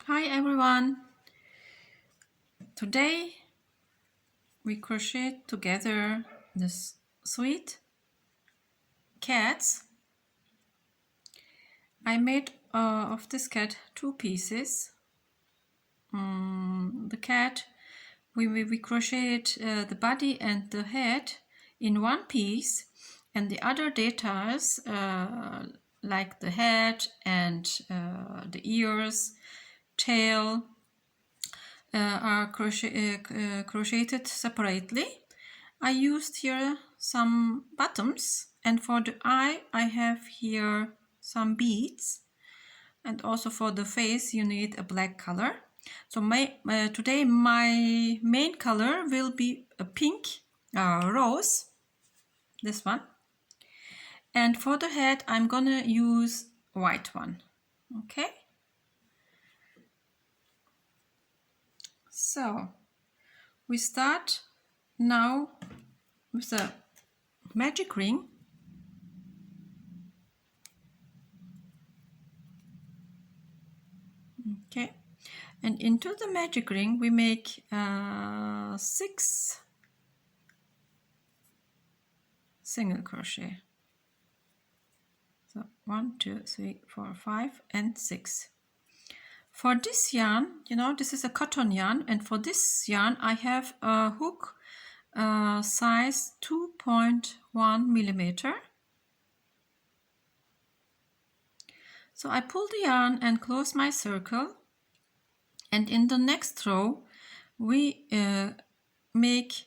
Hi everyone! Today we crochet together this sweet cats. I made of this cat two pieces. The cat, we crocheted the body and the head in one piece, and the other details like the head and the ears, tail, are crocheted separately. I used here some bottoms, and for the eye I have here some beads, and also for the face you need a black color. So today my main color will be a pink rose, this one, and for the head I'm gonna use white one. Okay, so we start now with a magic ring. Okay, and into the magic ring we make 6 single crochet. So 1, 2, 3, 4, 5 and 6. For this yarn, this is a cotton yarn, and for this yarn I have a hook size 2.1 millimeter. So I pull the yarn and close my circle, and in the next row we make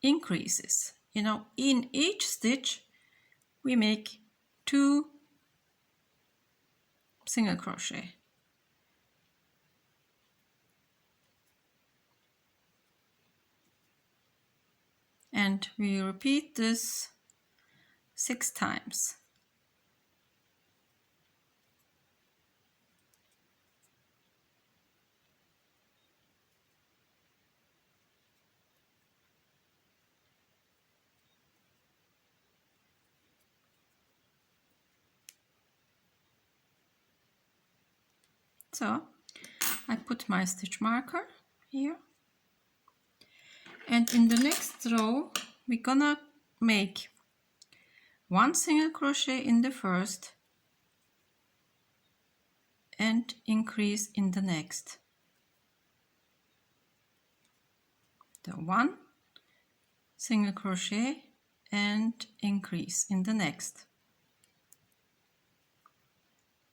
increases. In each stitch we make 2 single crochet. And we repeat this 6 times. So I put my stitch marker here, and in the next row we're gonna make 1 single crochet in the first and increase in the next. The 1 single crochet and increase in the next.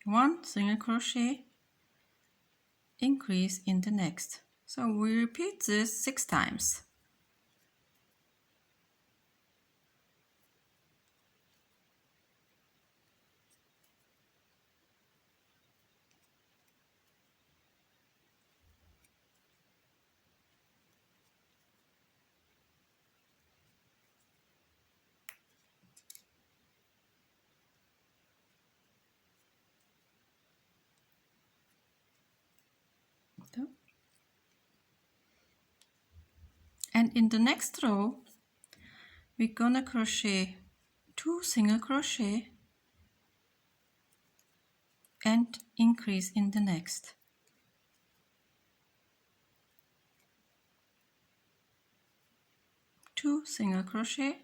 1 single crochet, increase in the next. So we repeat this 6 times. And in the next row we're gonna crochet 2 single crochet and increase in the next. 2 single crochet,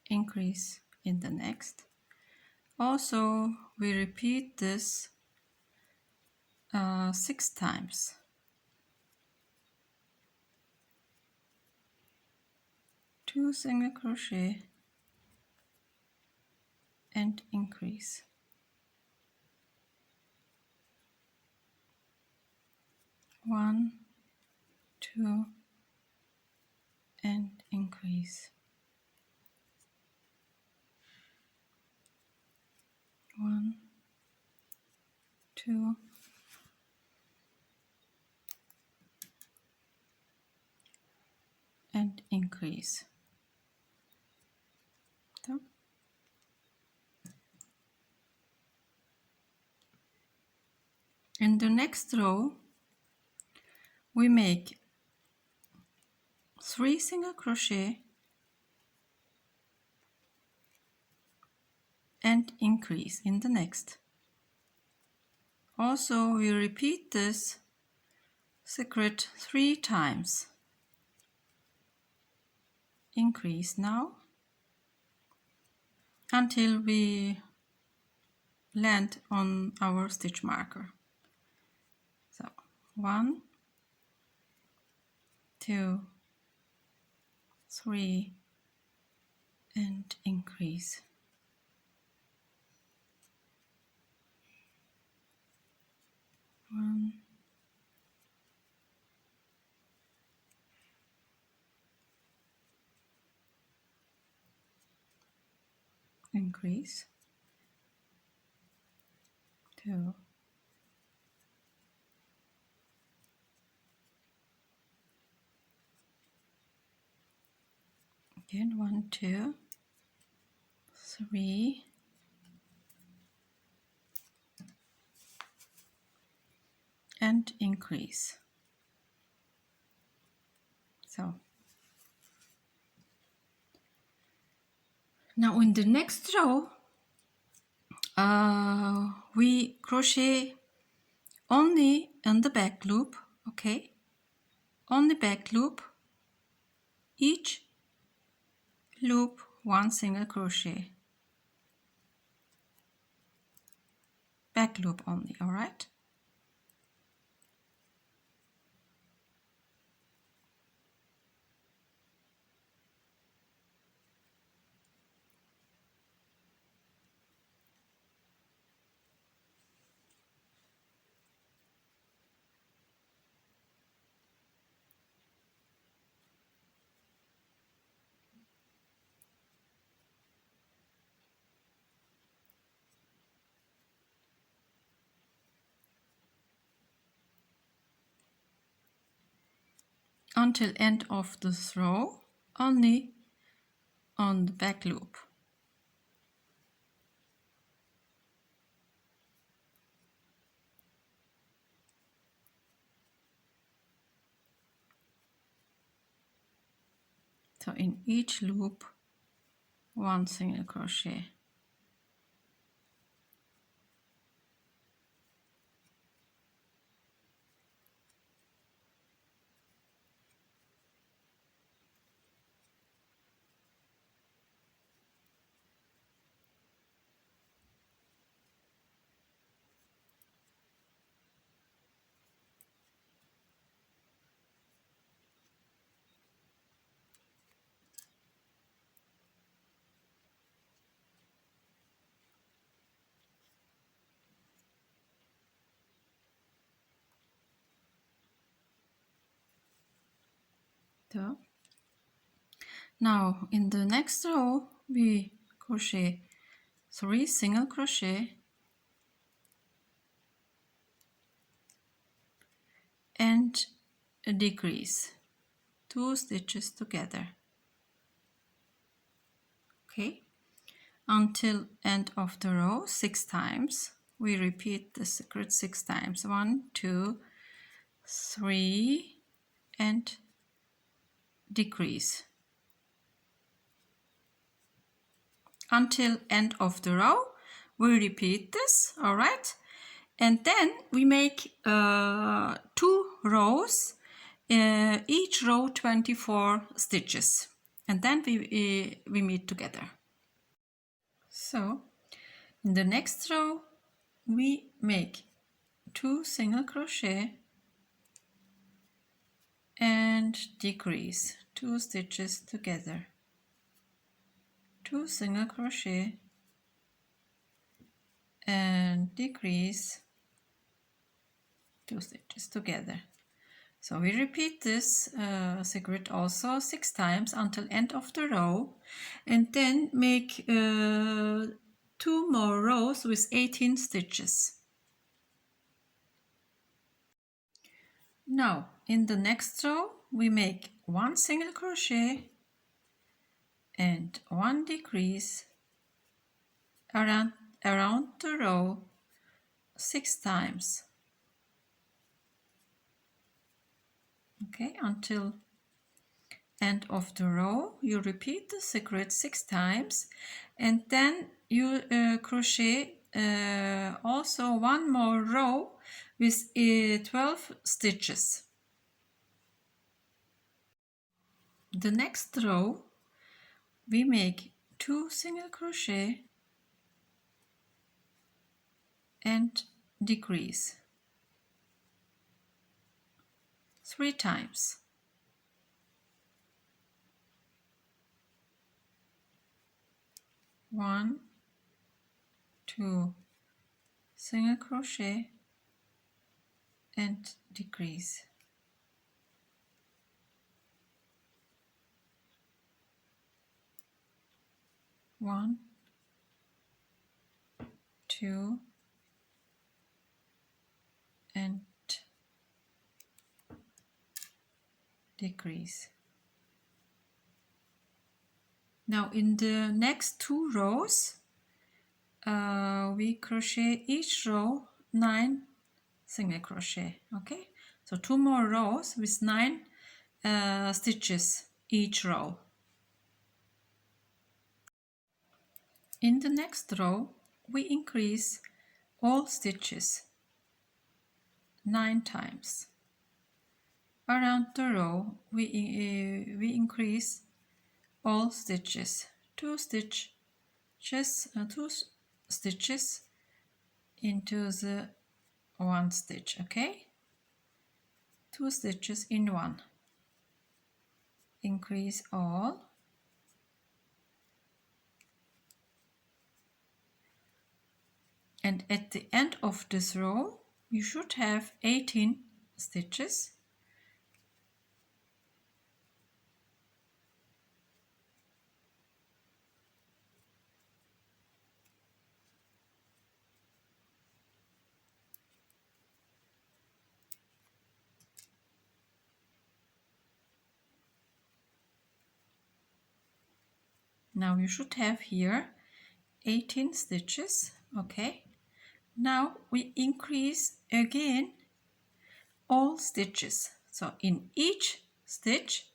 increase in the next. Also we repeat this 6 times. Two single crochet and increase. 1, 2 and increase. 1, 2 and increase. So. In the next row we make 3 single crochet and increase in the next. Also, we repeat this secret 3 times. Increase now until we land on our stitch marker. So 1, 2, 3 and increase. 1, increase, 2, again 1, 2, 3, and increase. So now in the next row we crochet only in the back loop, okay? On the back loop, each loop 1 single crochet. Back loop only, all right? Until end of this row, only on the back loop. So in each loop 1 single crochet. So now in the next row we crochet 3 single crochet and a decrease 2 stitches together, okay, until end of the row 6 times. We repeat the secret 6 times, 1, 2, 3 and decrease until end of the row. We repeat this, all right, and then we make 2 rows, each row 24 stitches, and then we meet together. So in the next row we make 2 single crochet and decrease 2 stitches together, 2 single crochet and decrease 2 stitches together. So we repeat this secret also 6 times until end of the row, and then make 2 more rows with 18 stitches. Now in the next row we make 1 single crochet and 1 decrease around the row 6 times, okay, until end of the row. You repeat the secret 6 times, and then you crochet also one more row with 12 stitches. The next row we make 2 single crochet and decrease 3 times. 1, 2 single crochet and decrease. 1, 2 and decrease. Now in the next 2 rows we crochet each row 9 single crochet. Okay, so 2 more rows with 9 stitches each row. In the next row we increase all stitches 9 times. Around the row we increase all stitches 2 stitches into the 1 stitch. Okay, 2 stitches in 1. Increase all. And at the end of this row you should have 18 stitches. Now you should have here 18 stitches. Okay, now we increase again all stitches. So in each stitch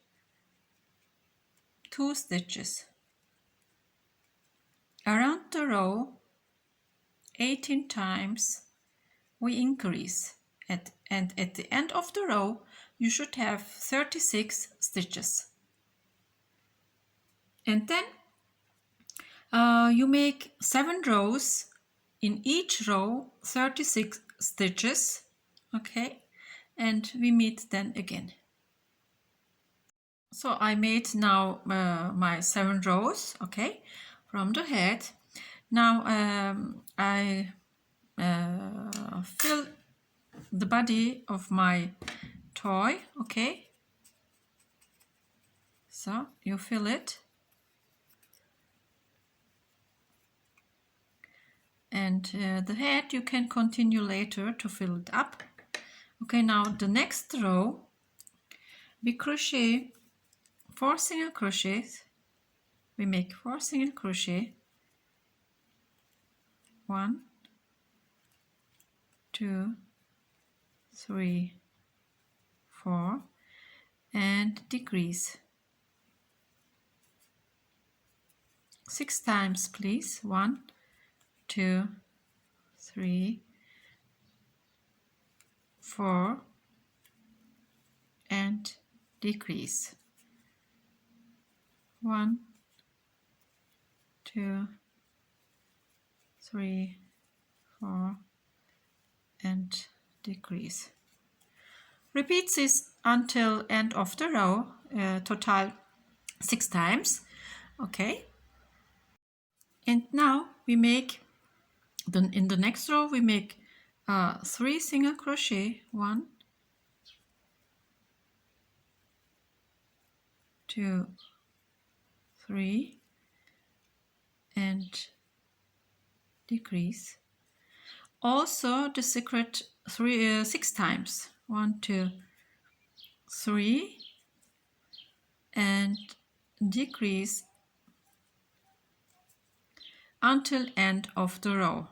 2 stitches. Around the row 18 times we increase and at the end of the row you should have 36 stitches. And then you make 7 rows, in each row 36 stitches. Okay, and we meet then again. So I made now my 7 rows, okay, from the head. Now I fill the body of my toy. Okay, so you fill it. And the head you can continue later to fill it up. Okay, now the next row we crochet 4 single crochets. We make 4 single crochet. 1, 2, 3, 4 and decrease 6 times, please. 1, 2, 3, 4 and decrease 1, 2, 3, 4 and decrease. Repeat this until end of the row, total 6 times. Okay, and now we make in the next row we make 3 single crochet. 1, 2, 3 and decrease. Also the secret 6 times. 1, 2, 3 and decrease until end of the row.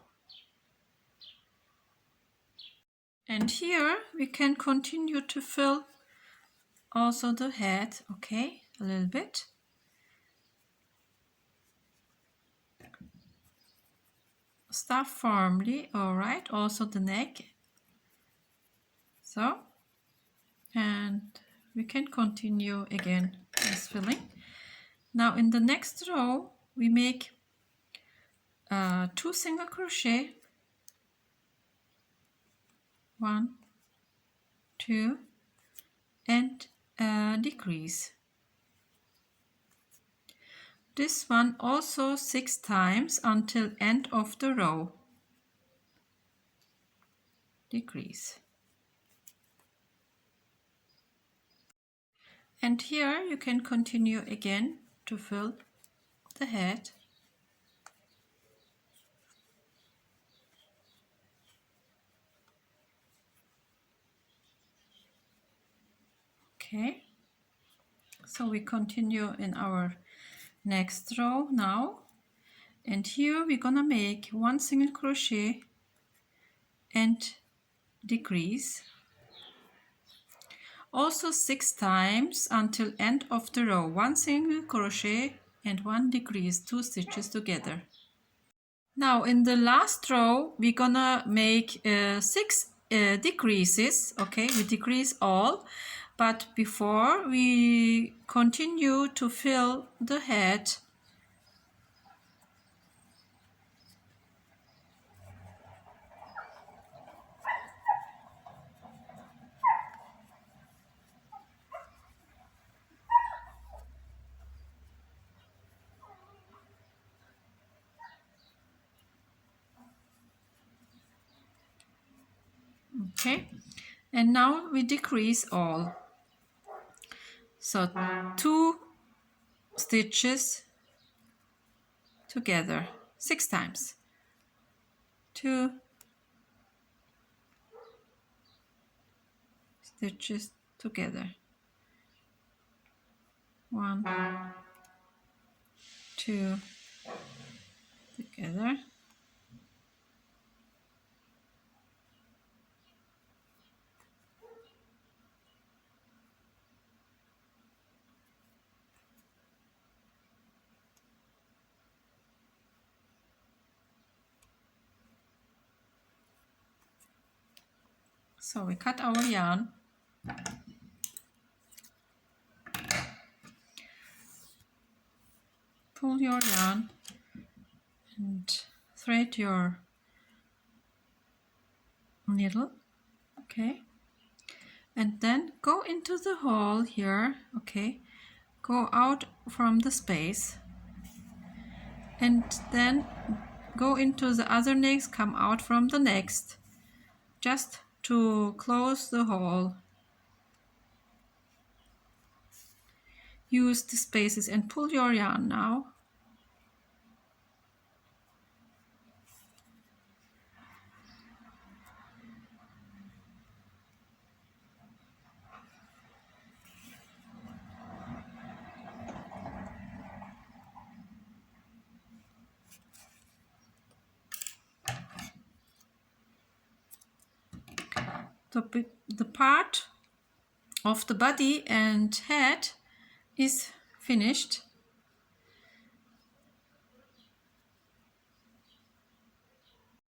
And here we can continue to fill also the head, okay, a little bit. start firmly, all right, also the neck. So, and we can continue again this filling. Now in the next row we make 2 single crochet, 1, 2, and decrease. This one also 6 times until end of the row. Decrease. And here you can continue again to fill the head. Okay, so we continue in our next row now, and here we're gonna make 1 single crochet and decrease, also 6 times until end of the row. 1 single crochet and 1 decrease, 2 stitches together. Now in the last row we're gonna make 6 decreases. Okay, we decrease all, but before we continue to fill the head, okay, and now we decrease all. So 2 stitches together 6 times. 2 stitches together. 1, 2 together. So we cut our yarn, pull your yarn and thread your needle, okay, and then go into the hole here, okay, go out from the space and then go into the other next, come out from the next, just to close the hole. Use the spaces and pull your yarn now. The part of the body and head is finished.